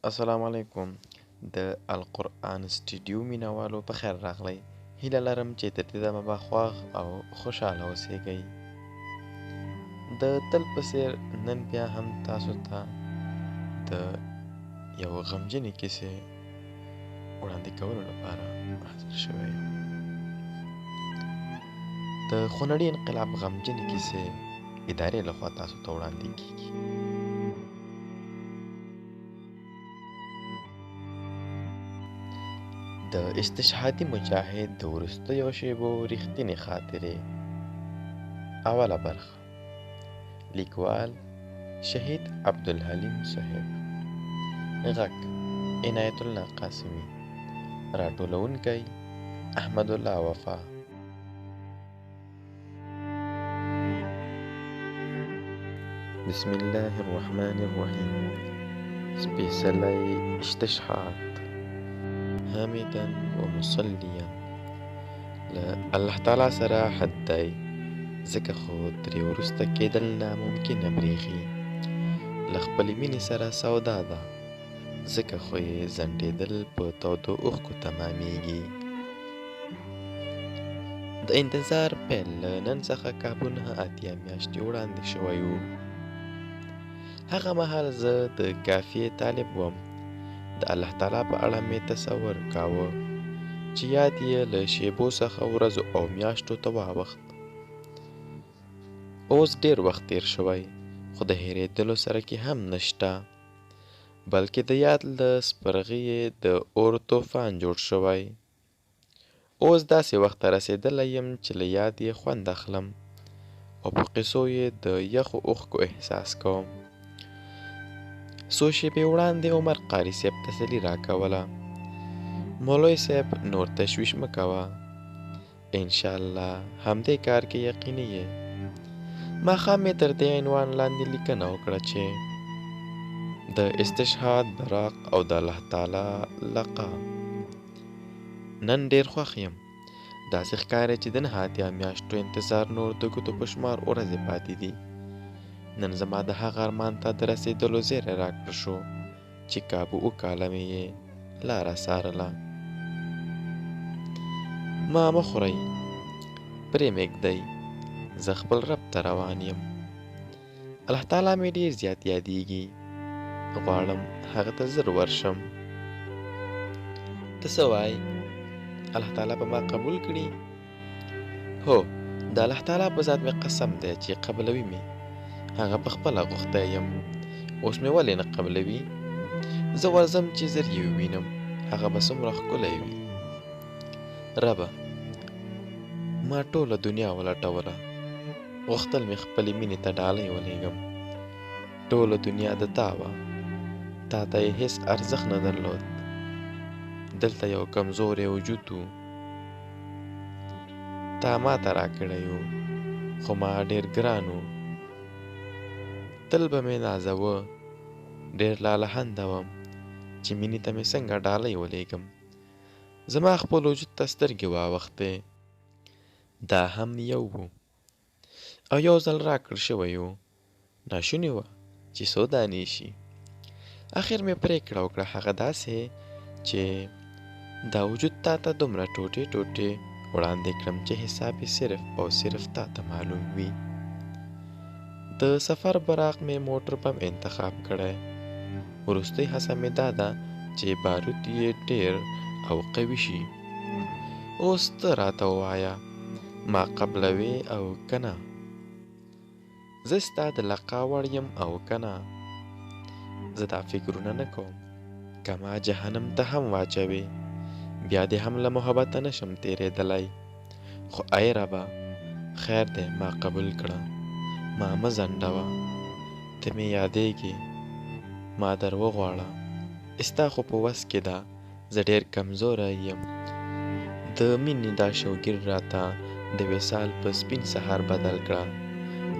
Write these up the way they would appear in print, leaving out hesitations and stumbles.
السلام علیکم د القرآن سټوډیو مینوالو په خیر راغلی. هیله لرم چې تر دې دمه به خوښ او خوشحاله اوسیږئ. د تل په څېر نن بیا هم تاسو ته د یو غمجنې کیسې وړاندې کولو لپاره حاضر شوی یم. د خونړي انقلاب غمجنې کیسې ادارې لخوا تاسو ته وړاندې کیږي. د استشهادي مجاهد د وروستیو شیبو رښتینې خاطرې اوله برخه. لیکوال شهید عبدالحلیم صاحب. غږ عنایت الله قاسمي. راټولونکی احمد الله وفا. بسم الله الرحمن الرحیم. سپیڅلی استشهاد. حامدا و مصلیا. له الله تعالی سره حد دی، ځکه خو ترې وروسته کېدل ناممکنه برېښي. له خپلې مینې سره سودا ده، ځکه خو یې ځنډېدل په تودو اوښکو تمامیږي. د انتظار پیل له نن څخه کابو 9 میاشتې وړاندې شوی و. هغه مهال زه د کافیې طالب وم. د الله تعالی په اړه مې تصور کاوه چې یاد یې له شیبو څخه ورځو او میاشتو ته واوښت. اوس ډېر وخت تېر شوی، خو د هېرېدلو سرکې هم نشته، بلکې د یاد له سپرغۍ یې د اور طوفان جوړ شوی. اوس داسې وخت ته رسېدلی یم چې له یاد یې خوند اخلم او په قصو یې د یخو اوښکو احساس کوم. څو شېبې وړاندې عمر قاري صاحب تسلي راکوله. مولوي صاحب نور تشویش مه کوه، انشاءالله همدې کار کې یقیني یې. ماښام مې تر دې عنوان لاندې لیکنه وکړه چې د استشهاد براق او د الله تعالی لقا. نن ډېر خوښ یم. داسې ښکاري چې د 9 میاشتو انتظار نور د ګوتو په شمار ورځې پاتې دي. نن زما د هغه ارمان ته د رسېدلو زیری راکړل شو چې کابو 7 کاله مې یې لاره څارله. ما مه خورئ، پرې مږدئ، زه خپل رب ته روان یم. الله تعالی مې ډېر زیات یادېږي، غواړم هغه ته ژر ورشم. ته څه وایې؟ الله تعالی به ما قبول کړي؟ هو، د الله تعالی په ذات مې قسم دی چې قبلوي مې. هغه په خپله غوښتی یم. اوس مې ولې نه قبلوي؟ زه ورځم چې زر یې ووینم، هغه به څومره ښکلی وي. ربه، ما ټوله دنیا ولټوله، غوښتل مې خپلې مینې ته ډالۍ ولېږم. ټوله دنیا د تا وه، تا ته یې هېڅ ارزښت نه درلود. دلته یو کمزوری وجود و، تا ما ته راکړی و، خو ما ډېر ګران و. تل به مې نازوه، ډېر لالهنده وم چې مینې ته مې څنګه ډالۍ ولېږم. زما خپل وجود ته سترګې واوښتې. دا هم یو و او یو ځل راکړل شوی و. ناشونې وه چې څو دانې شي. اخر مې پرېکړه وکړه هغه داسې چې دا وجود تا ته دومره ټوټې ټوټې وړاندې کړم چې حساب یې صرف او صرف تا ته معلوم وي. د سفر براق مې موټر بم انتخاب کړی. وروستۍ هڅه مې دا ده چې بارود یې ډېر او قوي شي. اوس ته راته ووایه، ما قبلوې او که نه؟ زه ستا د لقا وړ یم او که نه؟ زه دا فکرونه نه کوم. که ما جهنم ته هم واچوې، بیا دې هم له محبته نشم تېرېدلی. خو ای ربه، خیر دی ما قبول کړه، ما مه ځنډوه. ته مې یادېږې، ما در وغواړه. ستا خو په وس کې ده، زه ډېر کمزوری یم. د مینې دا شوګیر راته د وصال په سپین سهار بدل کړه.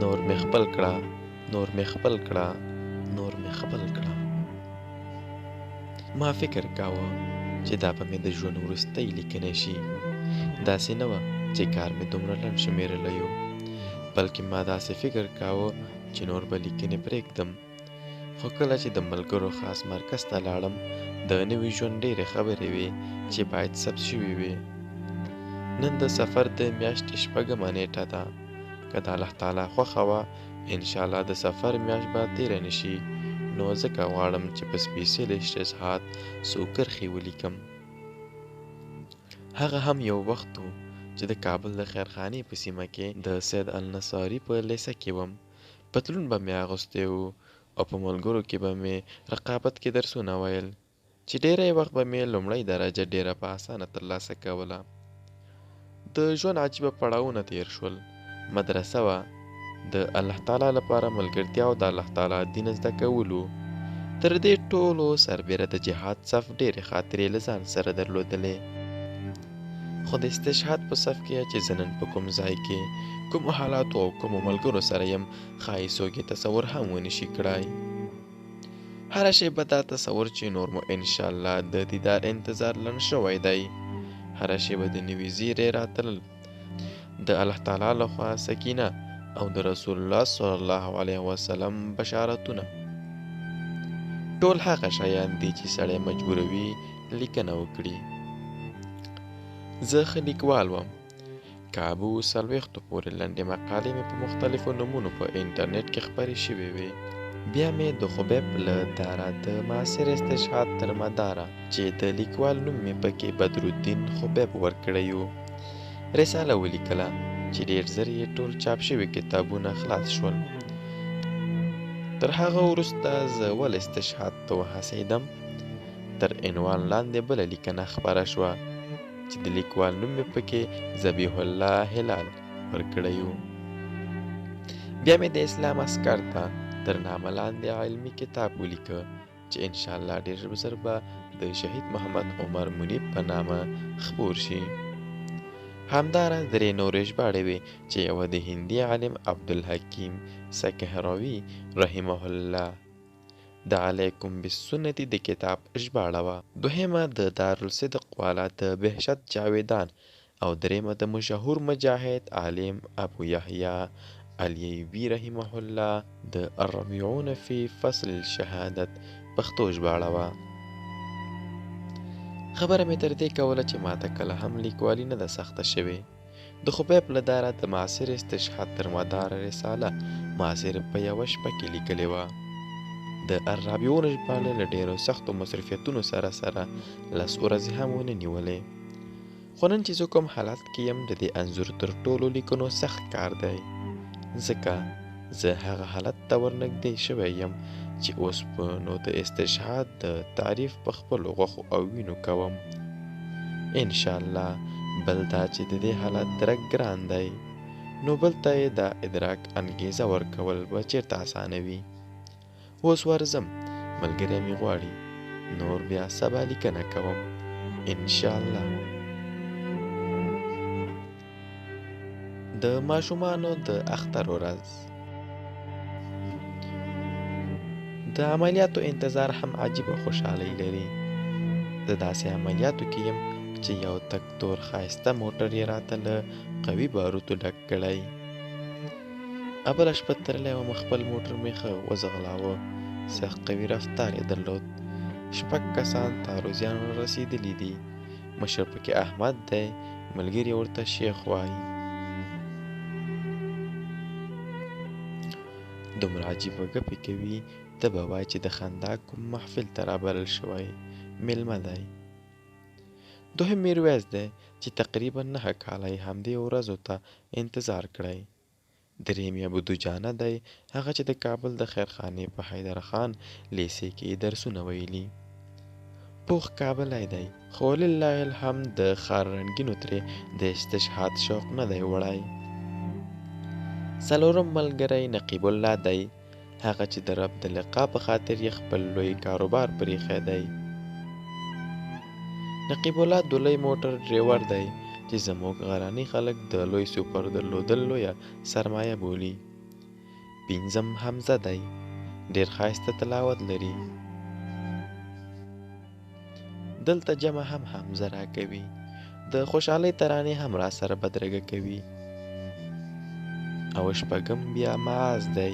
نور مې خپل کړه، نور مې خپل کړه، نور مې خپل کړه. ما فکر کاوه چې دا به مې د ژوند وروستی لیکنه شي. داسې نه وه چې کار مې دومره لنډ شمېرلی و، بلکې ما داسې فکر کاوه چې نور به لیکنې پرېږدم. خو کله چې د ملګرو خاص مرکز ته لاړم د نوي ژوند ډېرې خبرې وې چې باید ثبت شوي وې. نن د سفر د میاشتې 6مه نیټه ده. که د الله تعالی خوښه وه انشاءالله د سفر میاشت به تېره نه شي، نو ځکه غواړم چې په سپېڅلي اشتهاد څو کرښې ولیکم. هغه هم یو وخت و چې د کابل د خیرخانې په سیمه کې د سید النصاري په لیسه کې وم. پتلون به مې اغوستی و او په ملګرو کې به مې رقابت کې درسونه ویل چې ډېری وخت به مې لومړۍ درجه ډېره په اسانه ترلاسه کوله. د ژوند عجیبه پړاوونه تېر شول. مدرسه وه، د الله تعالی لپاره ملګرتیا او د الله تعالی دین زده کولو. تر دې ټولو سربیره د جهاد صف ډېرې خاطرې له ځان سره درلودلې. خو د استشهاد په صف کې چې زه نن په کوم ځای کې کومو حالاتو او کومو ملګرو سره یم ښایي څوک یې تصور هم ونشي کړای. هره شیبه دا تصور چې نور مو انشاءالله د دیدار انتظار لنډ شوی دی. هره شیبه د نوي زیری راتلل، د الله تعالی لخوا سکینه او د رسول الله صلی الله علیه وسلم بشارتونه، ټول هغه شیان دي چې سړی مجبوروي لیکنه وکړي. زه ښه لیکوال وم. کابو 40 پورې لنډې مقالې مې په مختلفو نومونو په انټرنیټ کې خپرې شوې وې. بیا مې د خبیب له داره د معاصر استشهاد تر مداره چې د لیکوال نوم مې پکې بدرالدین خبیب ورکړی و رساله ولیکله چې ډېر زر یې ټول چاپ شوي کتابونه خلاص شول. تر هغه وروسته زه ول استشهاد ته وهڅېدم. تر عنوان لاندې بله لیکنه خپره شوه چې د لیکوال نوم مې پکې ذبیح الله هلال ورکړی و. بیا مې د اسلام عسکر ته تر نامه لاندې علمي کتاب ولیکه چې انشاءالله ډېر ژر به د شهید محمد عمر منیب په نامه خپور شي. همداراز درې نورې ژباړې وې چې یوه د هندي عالم عبدالحکیم سکهراوي رحمه الله د علیکم بالسنتي د کتاب ژباړه وه. دوهمه د دارالصدق والا د بهشت جاویدان او دریمه د مشهور مجاهد عالم ابو یحیی علیوي رحمه الله د الربیعون فی فصل الشهادت پښتو ژباړه وه. خبره مې تر دې کوله چې ماته کله هم لیکوالي نه ده سخته شوې. د خبیب له داره د معاصر استشهاد تر مداره رساله معاصر په یوه شپه کې لیکلې وه. د الرابعون ژباړه له ډېرو سختو مصروفیتونو سره 10 ورځې هم ونه نیولې. خو نن چې زه کوم حالت کې یم د دې انځور تر ټولو لیکنو سخت کار دی، ځکه زه هغه حالت ته ورنږدې شوی یم چې اوس په نو د استشهاد د تعریف په خپلو غوښو او وینو کوم. انشاءالله بل دا چې د دې حالت درک ګران دی، نو بل ته یې دا ادراک انګیزه ورکول به چېرته اسانه وي. اوس ورځم، ملګری مې غواړي، نور بیا سبا لیکنه کوم انشاءالله. د ماشومانو د اختر ورځ. د عملیاتو انتظار هم عجیبه خوشحالۍ لري. زه داسې عملیاتو کې یم چې یو تک تور ښایسته موټر یې راته له قوي باروتو ډک کړی. بله شپه ترلی وم، خپل موټر مې ښه وځغلاوه. سخت قوي رفتار یې درلود. 6 کسان تاروزیان رسېدلي دي. مشر پکې احمد دی، ملګري ورته شیخ وایي. دومره عجیبه ګپې کوي، ته به وایې چې د خندا کوم محفل ته رابلل شوی میلمه دی. دوهم میرویس دی چې تقریبا 9 کاله یې همدې ورځو ته انتظار کړی. دریم یې ابودجانه دی، هغه چې د کابل د خیرخانې په حیدرخان لیسې کې درسونه ویلي. پوخ کابلی دی، خو لله الحمد د ښار رنګینو ترې د استشهاد شوق نه دی وړی. څلورم ملګری نقیب الله دی، هغه چې د رب د لقا په خاطر یې خپل لوی کاروبار پرېښی دی. نقیب الله دولۍ موټر ډریور دی چې زموږ غراني خلک د لوی سوپر درلودل لویه سرمایه بولي. پنځم حمزه دی، ډېر ښایسته تلاوت لري. دلته جمع هم حمزه را کوي، د خوشحالۍ ترانې هم را سره بدرګه کوي. او شپږم بیا معاذ دی،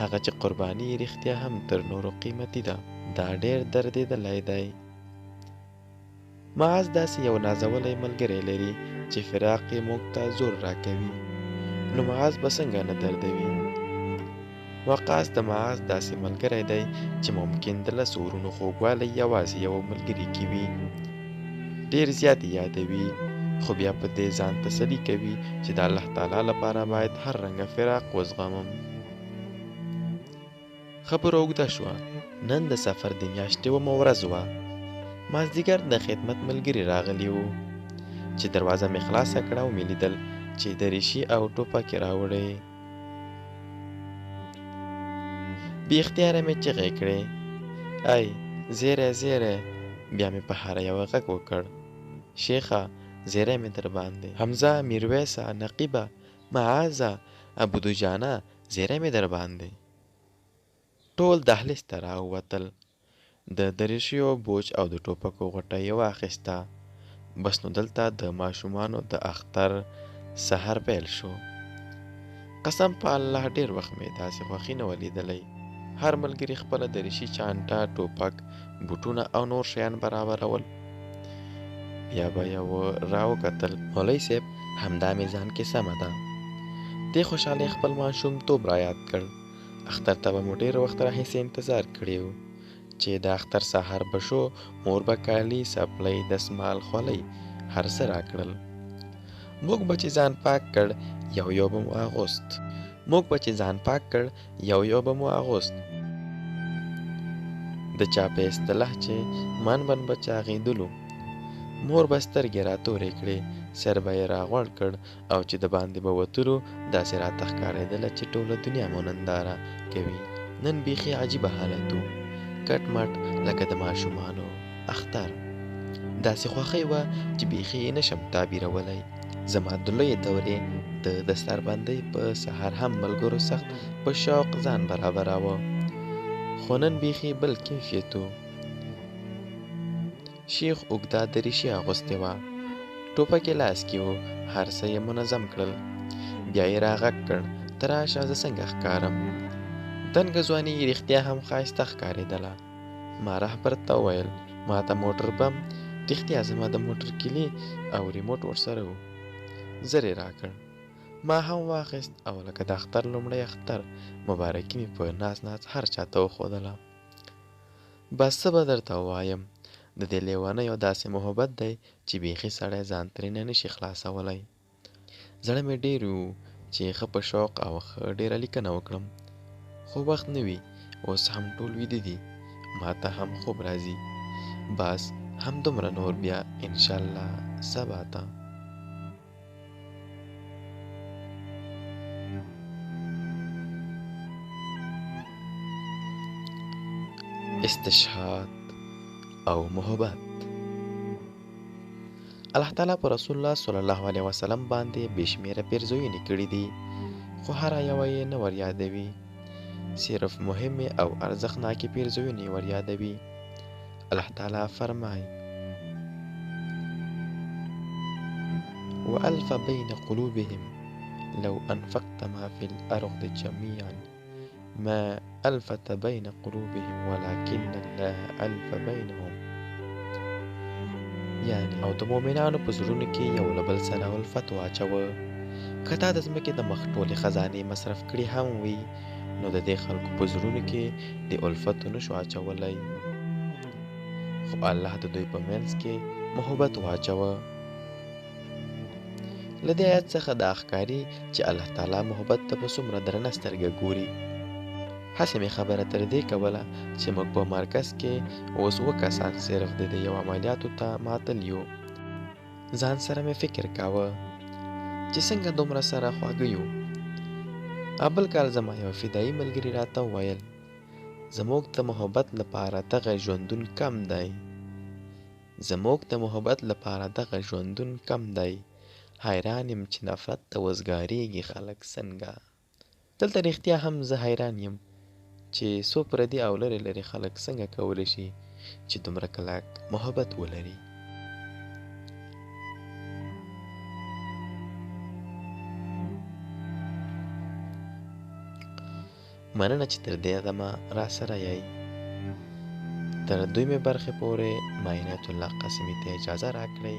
هغه چې قرباني یې رښتیا هم تر نورو قیمتي ده. دا ډېر دردېدلی دی. معاذ داسې یو نازولی ملګری لري چې فراق یې موږ ته زور راکوي. نو معاذ به څنګه نه دردوي؟ وقاص د معاذ داسې ملګری دی چې ممکن د لسو ورونو خوږوالی یوازې یو ملګري کې وي. ډېر زیات یې یادوي، خو بیا په دې ځان تسلي کوي چې د الله تعالی لپاره باید هر رنګه فراق وزغمم. خبره اوږده شوه. نن د سفر د میاشتې اومه ورځ وه. مازدیګر د خدمت ملګري راغلي وو چې دروازه مې خلاصه کړه او مې لیدل چې دریشي او ټوپک یې راوړی. بې اختیاره مې چغې کړې، ای زیری زیری. بیا مې په هر یوه غږ وکړ، شیخه زیری مې در باندې. حمزه، میرویسه، نقیبه، معاذه، ابودجانه، زیری مې در باندې. ټول دهلیز ته راووتل. د دریشیو بوج او د ټوپکو غوټه یې واخیسته. بس نو دلته د ماشومانو د اختر سحر پیل شو. قسم په الله ډېر وخت مې داسې خوښي نه وه لیدلی. هر ملګري خپله دریشي، چانټه، ټوپک، بوټونه او نور شیان برابرول. بیا به یې راوکتل، مولوي صاحب همدا مې ځان کې سمه ده. دې خوشحالۍ خپل ماشومتوب رایاد کړ. اختر ته به مو ډېر وخت راهیسې انتظار کړی و چې د اختر سهار به شو. مور به کالي، څپلۍ، دستمال، خولۍ هر څه راکړل. موږ به چې ځان پاک کړ یو یو به مو اغوست. د چا په اصطلاح چې من بن به چاغېدلو. مور به سترګې راتورې کړې، سر به یې راغوړ کړ او چې د باندې به وتلو داسې راته ښکارېدله چې ټوله دنیا مو ننداره کوي. نن بیخي عجیبه حالت و، کټ مټ لکه د ماشومانو اختر. داسې خوښۍ وه چې بیخي یې نشم تعبیرولی. زما د لویې دورې د دستربندۍ په سهار هم ملګرو سخت په شوق ځان برابراوه. خو نن بیخي بل کیفیت و. شیخ اوږده دریشي اغوستې وه، ټوپک یې لاس کې و، هر څه یې منظم کړل. بیا یې راغږ کړ، ته راشه زه څنګه ښکارم. دنګه ځواني یې رښتیا هم ښایسته ښکارېدله. ما رهبر ته وویل ما ته موټر بم. رښتیا زما د موټر کیلي او ریموټ ورسره و. زر یې راکړ، ما هم واخیست او لکه د اختر لومړی اختر مبارکي مې په ناز ناز هر چا ته وښودله. بس څه به درته ووایم، د دې لیونیو داسې محبت دی چې بیخي سړی ځان ترېنه نشي خلاصولی. زړه مې ډېر و چې ښه په شوق او ښه ډېره لیکنه وکړم، خو وخت نه وي. اوس هم ټول ویده دي، ما ته هم خوب راځي. بس همدومره نور، بیا انشاءالله سبا ته. استشهاد او محبت. الله تعالی په رسول الله صلی الله علیه وسلم باندې بېشمېره پیرزوینې کړي دي، خو هره یوه یې نه ور یادوي. صرف مهمې او ارزښتناکې پیرزوینې ور یادوي. الله تعالی فرمایي: وألف بین قلوبهم لو انفقت ما فی الارض جمیعا ما ألفت بین قلوبهم ولكن الله ألف بینهم. یعنی او د مؤمنانو په زړونو کې یو له بل سره الفت واچوه. که تا د ځمکې د مخ ټولې خزانې مصرف کړي هم وي، نو د دې خلکو په زړونو کې د الفت نشو اچولی، خو الله د دوی په منځ کې محبت واچوه. له دې آیت څخه دا ښکاري چې الله تعالی محبت ته په څومره درنه سترګه ګوري. هسې مې خبره تر دې کوله چې موږ په مرکز کې اوس 2 کسان صرف د یو عملیاتو ته معطل یو. ځان سره مې فکر کاوه چې څنګه دومره سره خواږه یو. بل کال زما یو فدایي ملګري راته وویل زموږ د محبت لپاره دغه ژوندون کم دی. حیران یم چې نفرت ته وزګارېږي خلک څنګه. دلته رښتیا هم زه حیران یم چې څو پردي او لرې لرې خلک څنګه کولی شي چې دومره کلک محبت ولري. مننه چې تر دې دمه راسره یئ. تر دویمې برخې پورې معینات الله قاسمي ته اجازه راکړئ.